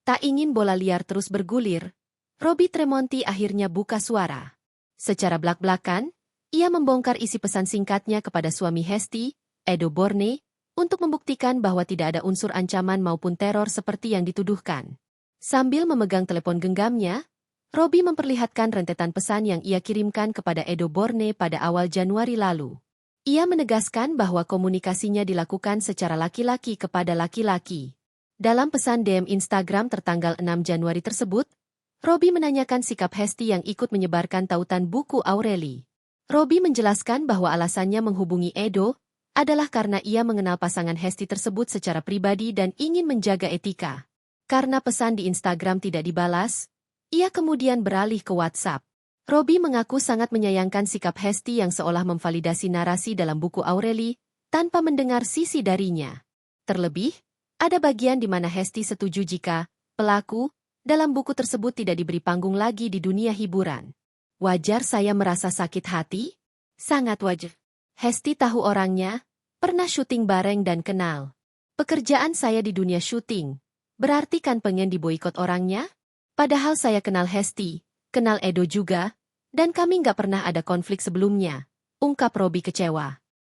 Tak ingin bola liar terus bergulir, Robby Tremonti akhirnya buka suara. Secara blak-blakan, ia membongkar isi pesan singkatnya kepada suami Hesti, Edo Borne, untuk membuktikan bahwa tidak ada unsur ancaman maupun teror seperti yang dituduhkan. Sambil memegang telepon genggamnya, Robby memperlihatkan rentetan pesan yang ia kirimkan kepada Edo Borne pada awal Januari lalu. Ia menegaskan bahwa komunikasinya dilakukan secara laki-laki kepada laki-laki. Dalam pesan DM Instagram tertanggal 6 Januari tersebut, Robby menanyakan sikap Hesti yang ikut menyebarkan tautan buku Aureli. Robby menjelaskan bahwa alasannya menghubungi Edo adalah karena ia mengenal pasangan Hesti tersebut secara pribadi dan ingin menjaga etika. Karena pesan di Instagram tidak dibalas, ia kemudian beralih ke WhatsApp. Robby mengaku sangat menyayangkan sikap Hesti yang seolah memvalidasi narasi dalam buku Aureli tanpa mendengar sisi darinya. Terlebih, ada bagian di mana Hesti setuju jika pelaku dalam buku tersebut tidak diberi panggung lagi di dunia hiburan. Wajar saya merasa sakit hati? Sangat wajar. Hesti tahu orangnya, pernah syuting bareng dan kenal. Pekerjaan saya di dunia syuting, berarti kan pengen diboikot orangnya? Padahal saya kenal Hesti, kenal Edo juga, dan kami nggak pernah ada konflik sebelumnya, ungkap Robby kecewa.